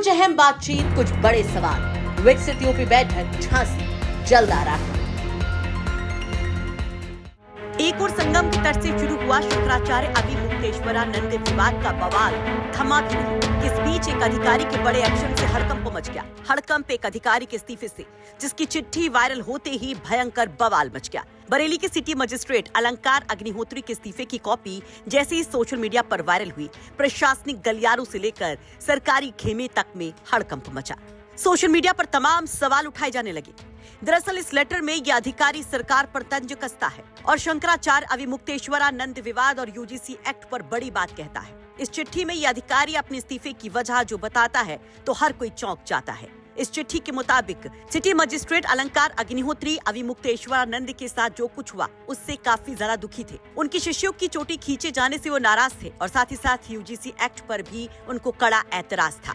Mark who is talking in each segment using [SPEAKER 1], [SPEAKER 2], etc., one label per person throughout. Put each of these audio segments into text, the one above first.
[SPEAKER 1] कुछ अहम बातचीत, कुछ बड़े सवाल। विकसित यूपी बैठक झांसी जल्द आ रहा है।
[SPEAKER 2] एक और संगम के तट से शुरू हुआ शंकराचार्य अभिमुक्तेश्वरानंद विवाद का बवाल थमा भी नहीं। इस बीच एक अधिकारी के बड़े एक्शन से हड़कंप मच गया। हड़कंप एक अधिकारी के इस्तीफे से, जिसकी चिट्ठी वायरल होते ही भयंकर बवाल मच गया। बरेली के सिटी मजिस्ट्रेट अलंकार अग्निहोत्री के इस्तीफे की कॉपी जैसे ही सोशल मीडिया पर वायरल हुई, प्रशासनिक गलियारों से लेकर सरकारी खेमे तक में हड़कंप मचा। सोशल मीडिया पर तमाम सवाल उठाए जाने लगे। दरअसल इस लेटर में यह अधिकारी सरकार पर तंज कसता है और शंकराचार्य अभिमुक्तेश्वरानंद विवाद और यूजीसी एक्ट पर बड़ी बात कहता है। इस चिट्ठी में यह अधिकारी अपने इस्तीफे की वजह जो बताता है तो हर कोई चौंक जाता है। इस चिट्ठी के मुताबिक सिटी मजिस्ट्रेट अलंकार अग्निहोत्री अभिमुक्तेश्वरानंद के साथ जो कुछ हुआ उससे काफी ज्यादा दुखी थे। उनके शिष्यों की चोटी खींचे जाने से वो नाराज थे और साथ ही साथ यूजीसी एक्ट पर भी उनको कड़ा ऐतराज था।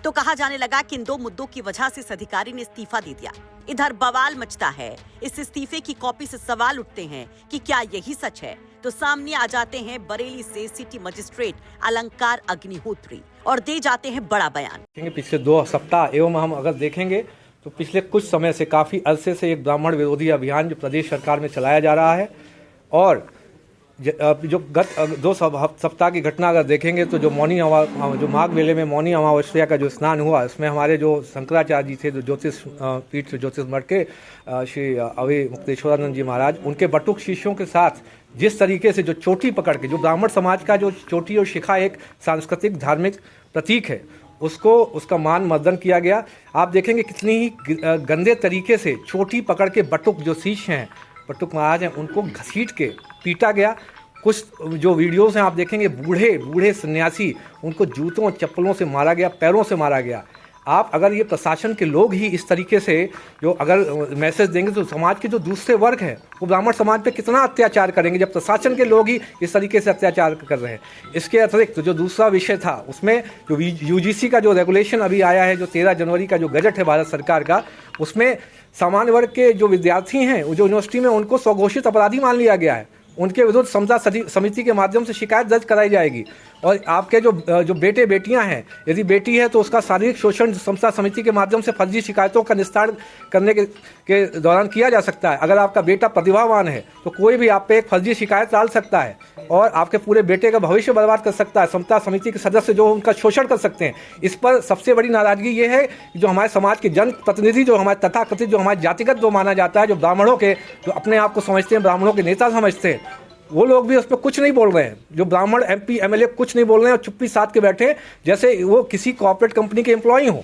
[SPEAKER 2] तो कहा जाने लगा कि इन दो मुद्दों की वजह से इस अधिकारी ने इस्तीफा दे दिया। इधर बवाल मचता है। इस इस्तीफे की कॉपी से सवाल उठते हैं कि क्या यही सच है? तो सामने आ जाते हैं बरेली से सिटी मजिस्ट्रेट अलंकार अग्निहोत्री और दे जाते हैं बड़ा बयान।
[SPEAKER 3] पिछले 2 सप्ताह एवं हम अगर देखेंगे तो पिछले कुछ समय से काफी अरसे से एक ब्राह्मण विरोधी अभियान जो प्रदेश सरकार में चलाया जा रहा है और जो गत 2 सप्ताह की घटना अगर देखेंगे तो जो माघ मेले में मौनी अमावस्या का जो स्नान हुआ, इसमें हमारे जो शंकराचार्य जी थे, जो ज्योतिष पीठ ज्योतिष मठ के श्री अभिमुक्तेश्वरानंद जी महाराज, उनके बटुक शिष्यों के साथ जिस तरीके से जो चोटी पकड़ के, जो ब्राह्मण समाज का जो चोटी और शिखा एक सांस्कृतिक धार्मिक प्रतीक है, उसका मान मर्दन किया गया। आप देखेंगे कितनी ही गंदे तरीके से चोटी पकड़ के बटुक जो शिष्य हैं, बटुक महाराज हैं, उनको घसीट के पीटा गया। कुछ जो वीडियोस हैं आप देखेंगे, बूढ़े सन्यासी, उनको जूतों और चप्पलों से मारा गया, पैरों से मारा गया। आप अगर ये प्रशासन के लोग ही इस तरीके से जो अगर मैसेज देंगे तो समाज के जो दूसरे वर्ग हैं वो ब्राह्मण समाज पे कितना अत्याचार करेंगे, जब प्रशासन के लोग ही इस तरीके से अत्याचार कर रहे हैं। इसके अतिरिक्त जो दूसरा विषय था उसमें जो यूजीसी का जो रेगुलेशन अभी आया है, जो 13 जनवरी का जो गजट है भारत सरकार का, उसमें सामान्य वर्ग के जो विद्यार्थी हैं जो यूनिवर्सिटी में, उनको स्वघोषित अपराधी मान लिया गया है। उनके विरुद्ध समता समिति के माध्यम से शिकायत दर्ज कराई जाएगी। और आपके जो बेटे बेटियां हैं, यदि बेटी है तो उसका शारीरिक शोषण समता समिति के माध्यम से फर्जी शिकायतों का निस्तारण करने के दौरान किया जा सकता है। अगर आपका बेटा प्रतिभावान है तो कोई भी आप पे एक फर्जी शिकायत डाल सकता है और आपके पूरे बेटे का भविष्य बर्बाद कर सकता है। समता समिति के सदस्य जो उनका शोषण कर सकते हैं। इस पर सबसे बड़ी नाराजगी ये है कि जो हमारे समाज के जन प्रतिनिधि, जो हमारे तथाकथित, जो हमारे जातिगत जो माना जाता है, जो ब्राह्मणों के, जो अपने आप को समझते हैं ब्राह्मणों के नेता समझते हैं, वो लोग भी उस पर कुछ नहीं बोल रहे हैं। जो ब्राह्मण MP MLA कुछ नहीं बोल रहे हैं और चुप्पी साध के बैठे, जैसे वो किसी कॉर्पोरेट कंपनी के एम्प्लॉई हों।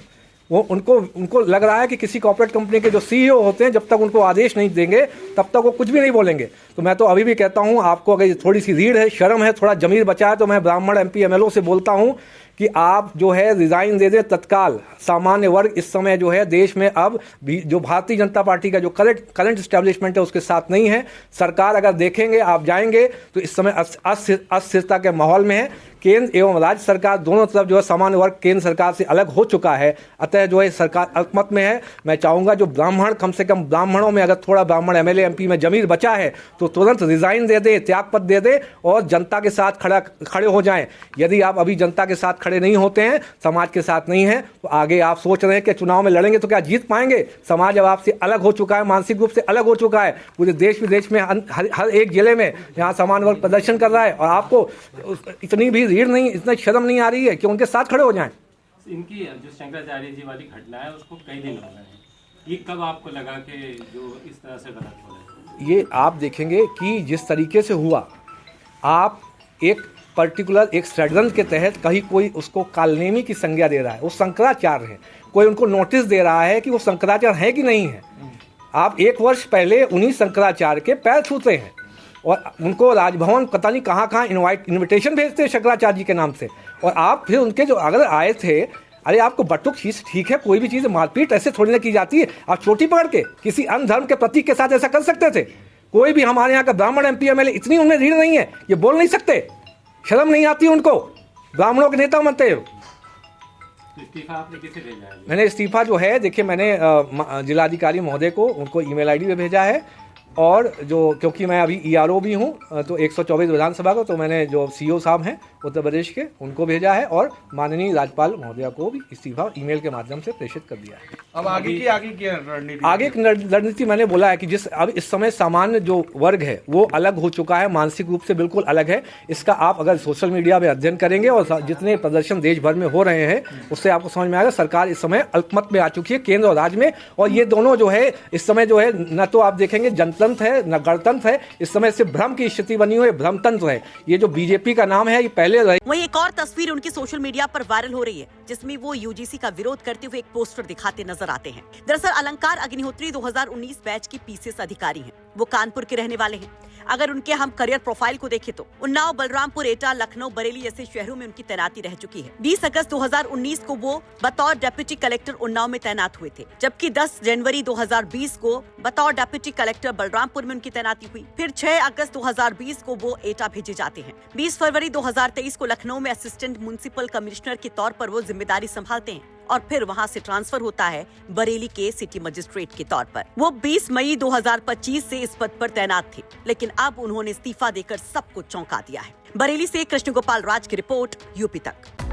[SPEAKER 3] वो उनको लग रहा है कि किसी कॉर्पोरेट कंपनी के जो CEO होते हैं, जब तक उनको आदेश नहीं देंगे तब तक वो कुछ भी नहीं बोलेंगे। तो मैं तो अभी भी कहता हूँ, आपको अगर थोड़ी सी रीढ़ है, शर्म है, थोड़ा जमीर बचा है, तो मैं ब्राह्मण MP MLA से बोलता हूँ कि आप जो है रिजाइन दे दें तत्काल। सामान्य वर्ग इस समय जो है देश में अब भी जो भारतीय जनता पार्टी का जो करंट एस्टेब्लिशमेंट है उसके साथ नहीं है। सरकार अगर देखेंगे, आप जाएंगे तो इस समय अस्थिरता के माहौल में है। केंद्र एवं राज्य सरकार दोनों तरफ जो है सामान्य वर्ग केंद्र सरकार से अलग हो चुका है। अतः जो है सरकार अल्पमत में है। मैं चाहूँगा जो ब्राह्मण, कम से कम ब्राह्मणों में अगर थोड़ा ब्राह्मण MLA MP में जमीर बचा है तो तुरंत रिजाइन दे दे, त्यागपत्र दे दे और जनता के साथ खड़े हो जाएं। यदि आप अभी जनता के साथ खड़े नहीं होते हैं, समाज के साथ नहीं हैं, तो आगे आप सोच रहे हैं कि चुनाव में लड़ेंगे तो क्या जीत पाएंगे? समाज अब आपसे अलग हो चुका है, मानसिक रूप से अलग हो चुका है। पूरे देश विदेश में हर एक जिले में यहाँ सामान्य वर्ग प्रदर्शन कर रहा है और आपको इतनी भी रीढ़ नहीं, इतना शर्म नहीं आ रही है कि उनके साथ खड़े हो जाएं।
[SPEAKER 4] इनकी जो शंकराचार्य जी वाली घटना है उसको कई दिन हो गए हैं, ये कब आपको लगा कि जो इस तरह से गलत हो रहा है?
[SPEAKER 3] ये आप देखेंगे कि जिस तरीके से हुआ, आप एक पर्टिकुलर एक षड्यंत्र के तहत कहीं कोई उसको कालनेमी की संज्ञा दे रहा है, वो शंकराचार्य है, कोई उनको नोटिस दे रहा है कि वो शंकराचार्य है कि नहीं है। आप 1 वर्ष पहले उन्हीं शंकराचार्य के पैर छूते हैं और उनको राजभवन पता नहीं कहाँ इन्विटेशन भेजते हैं शंकराचार्य जी के नाम से। और आप फिर उनके जो अगर आए थे, अरे आपको बटुक चीज ठीक है, कोई भी चीज़ मारपीट ऐसे थोड़ी ना की जाती है। आप चोटी पकड़ के किसी अन्य धर्म के प्रतीक के साथ ऐसा कर सकते थे? कोई भी हमारे यहाँ का ब्राह्मण MP MLA, इतनी उनमें रीढ़ नहीं है, ये बोल नहीं सकते? शर्म नहीं आती उनको? ब्राह्मणों के नेता बनते हो।
[SPEAKER 4] इस्तीफा आपने किसे भेजा है?
[SPEAKER 3] मैंने इस्तीफा जो है, देखिए, मैंने जिलाधिकारी महोदय को उनको email ID पे भेजा है और जो क्योंकि मैं अभी ईआरओ भी हूं तो 124 विधानसभा को, तो मैंने जो सीओ साहब हैं उत्तर प्रदेश के उनको भेजा है और माननीय राज्यपाल महोदया को भी इस्तीफा ईमेल के माध्यम से प्रेषित कर दिया है।
[SPEAKER 5] अब आगे की रणनीति?
[SPEAKER 3] आगे की रणनीति मैंने बोला है कि जिस अब इस समय सामान्य जो वर्ग है वो अलग हो चुका है, मानसिक रूप से बिल्कुल अलग है। इसका आप अगर सोशल मीडिया में अध्ययन करेंगे और जितने प्रदर्शन देश भर में हो रहे हैं उससे आपको समझ में आएगा सरकार इस समय अल्पमत में आ चुकी है केंद्र और राज्य में। और ये दोनों जो है इस समय जो है न तो आप देखेंगे जनतंत्र है न गणतंत्र है, इस समय से भ्रम की स्थिति बनी हुई है, भ्रमतंत्र है। ये जो बीजेपी का नाम है ये पहले
[SPEAKER 2] वहीं एक और तस्वीर उनकी सोशल मीडिया पर वायरल हो रही है जिसमें वो यूजीसी का विरोध करते हुए एक पोस्टर दिखाते नजर आते हैं। दरअसल अलंकार अग्निहोत्री 2019 बैच की पीसीएस अधिकारी हैं। वो कानपुर के रहने वाले हैं। अगर उनके हम करियर प्रोफाइल को देखें तो उन्नाव, बलरामपुर, एटा, लखनऊ, बरेली जैसे शहरों में उनकी तैनाती रह चुकी है। 20 अगस्त 2019 को वो बतौर डेप्यूटी कलेक्टर उन्नाव में तैनात हुए थे, जबकि 10 जनवरी 2020 को बतौर डेप्यूटी कलेक्टर बलरामपुर में उनकी तैनाती हुई। फिर 6 अगस्त 2020 को वो एटा भेजे जाते हैं। 20 फरवरी 2023 को लखनऊ में असिस्टेंट म्युनिसिपल कमिश्नर के तौर पर वो जिम्मेदारी संभालते हैं और फिर वहां से ट्रांसफर होता है बरेली के सिटी मजिस्ट्रेट के तौर पर। वो 20 मई 2025 से इस पद पर तैनात थे, लेकिन अब उन्होंने इस्तीफा देकर सबको चौंका दिया है। बरेली से कृष्ण गोपाल राज की रिपोर्ट, यूपी तक।